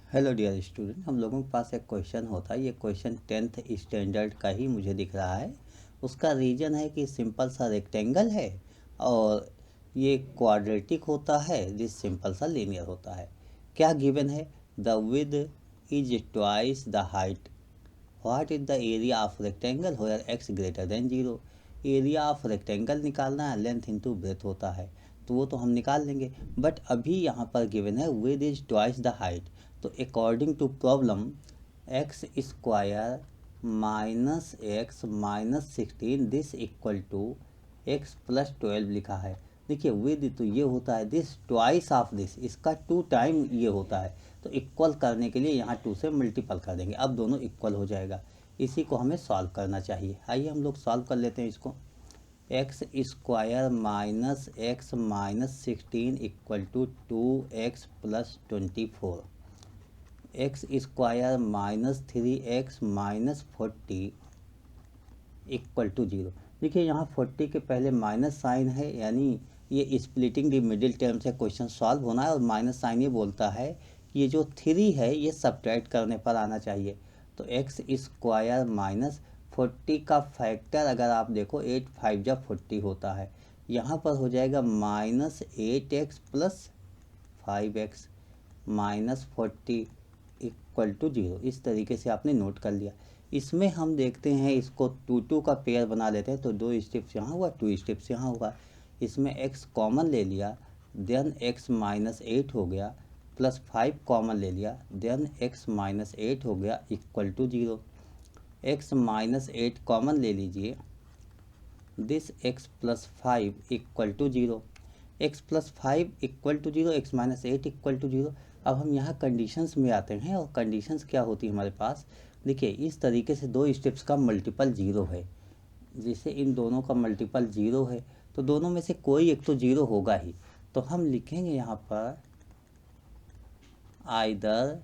Hello dear student, हम लोगों के पास एक क्वेश्चन होता है। ये क्वेश्चन 10th स्टैंडर्ड का ही मुझे दिख रहा है। उसका रीजन है कि सिंपल सा रेक्टेंगल है और ये क्वाड्रेटिक होता है, जिस सिंपल सा लीनियर होता है। क्या गिवन है? The width is twice the height. What is the area of rectangle where x greater than 0। Area of rectangle निकालना है, लेंथ इंटू ब्रेथ होता है, तो वो तो हम निकाल लेंगे। बट अभी यहाँ पर गिवन है width is twice the height. तो according to problem x square minus x minus 16 this equal to x plus 12 लिखा है। देखिए विद तो ये होता है दिस ट्वाइस ऑफ दिस, इसका 2 टाइम ये होता है, तो इक्वल करने के लिए यहाँ 2 से मल्टीपल कर देंगे। अब दोनों इक्वल हो जाएगा। इसी को हमें सॉल्व करना चाहिए। आइए हम लोग सॉल्व कर लेते हैं इसको। X square minus x minus 16 equal to 2x plus 24। X square minus 3x minus 40 equal to 0। देखिए यहाँ 40 के पहले माइनस साइन है, यानी ये स्प्लिटिंग द मिडिल टर्म से क्वेश्चन सॉल्व होना है। और माइनस साइन ये बोलता है कि ये जो 3 है ये सब्ट्रैक्ट करने पर आना चाहिए। तो एक्स स्क्वायर माइनस 40 का फैक्टर अगर आप देखो 8 5 जा 40 होता है। यहाँ पर हो जाएगा minus 8x plus 5x minus 40 equal to 0। इस तरीके से आपने नोट कर लिया। इसमें हम देखते हैं, इसको 2 का पेयर बना लेते हैं। तो 2 स्टेप्स यहाँ हुआ, 2 स्टेप्स यहाँ हुआ। इसमें x कॉमन ले लिया, देन x माइनस 8 हो गया, प्लस 5 कॉमन ले लिया, देन x माइनस 8 हो गया equal to 0। x minus 8 common ले लीजिए, this x plus 5 equal to 0। x plus 5 equal to 0, x minus 8 equal to 0। अब हम यहाँ कंडीशंस में आते हैं, और कंडीशंस क्या होती है हमारे पास। देखिए इस तरीके से 2 स्टेप्स का मल्टीपल 0 है, जिसे इन दोनों का मल्टीपल 0 है, तो दोनों में से कोई एक तो 0 होगा ही। तो हम लिखेंगे यहाँ पर either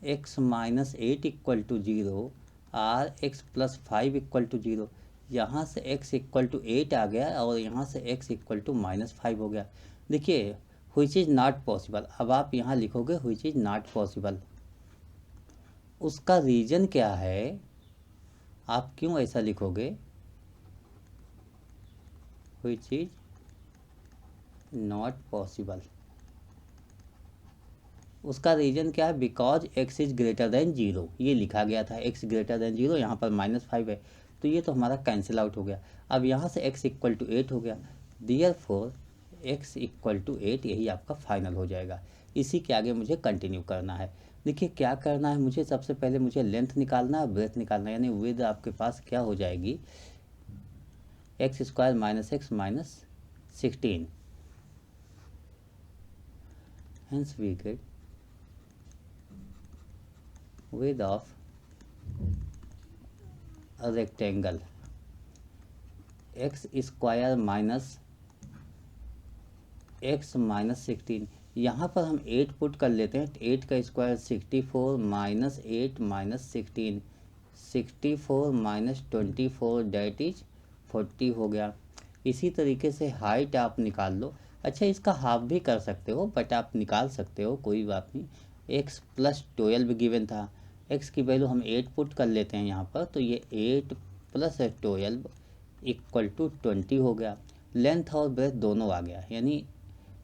x minus 8 equal to 0 और x प्लस 5 इक्वल टू 0। यहाँ से x इक्वल टू 8 आ गया और यहाँ से x इक्वल टू माइनस 5 हो गया। देखिए व्हिच इज़ नॉट पॉसिबल। अब आप यहाँ लिखोगे व्हिच इज़ नॉट पॉसिबल। उसका रीज़न क्या है, आप क्यों ऐसा लिखोगे, व्हिच इज़ नॉट पॉसिबल। उसका रीज़न क्या है, because x is greater than 0। ये लिखा गया था x ग्रेटर देन 0, यहाँ पर माइनस 5 है, तो ये तो हमारा कैंसिल आउट हो गया। अब यहाँ से x इक्वल टू 8 हो गया, देयरफॉर x इक्वल टू 8, यही आपका फाइनल हो जाएगा। इसी के आगे मुझे कंटिन्यू करना है। देखिए क्या करना है मुझे, सबसे पहले मुझे लेंथ निकालना है, ब्रेथ निकालना है, यानी विड्थ आपके पास क्या हो जाएगी, x square minus x minus 16। Hence we get width of a rectangle x square minus x minus 16। यहाँ पर हम 8 पुट कर लेते हैं। 8 का square 64 minus 8 minus 16, 64 minus 24 that is 40 हो गया। इसी तरीके से हाइट आप निकाल लो। अच्छा इसका हाफ भी कर सकते हो, बट आप निकाल सकते हो, कोई बात नहीं। x प्लस 12 गिवन था, x की वैल्यू हम 8 पुट कर लेते हैं यहाँ पर, तो ये 8 प्लस 12 इक्वल टू 20 हो गया। लेंथ और ब्रेथ दोनों आ गया, यानी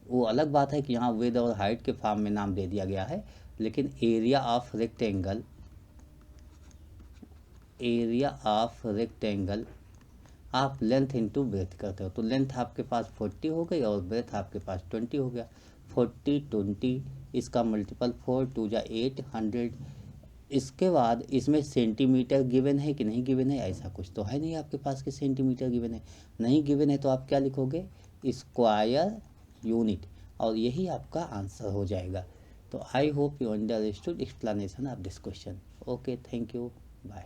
वो अलग बात है कि यहाँ विड्थ और हाइट के फॉर्म में नाम दे दिया गया है, लेकिन एरिया ऑफ रेक्टेंगल आप लेंथ इंटू ब्रेथ करते हो, तो लेंथ आपके पास 40 हो गई और ब्रेथ आपके पास 20 हो गया। 40 20, इसका मल्टीपल 4 2 जा 8 100। इसके बाद इसमें सेंटीमीटर गिवन है कि नहीं गिवन है, ऐसा कुछ तो है नहीं आपके पास कि सेंटीमीटर गिवन है। नहीं गिवन है तो आप क्या लिखोगे, स्क्वायर यूनिट, और यही आपका आंसर हो जाएगा। तो I hope you understood explanation of this question. Okay, thank you, bye.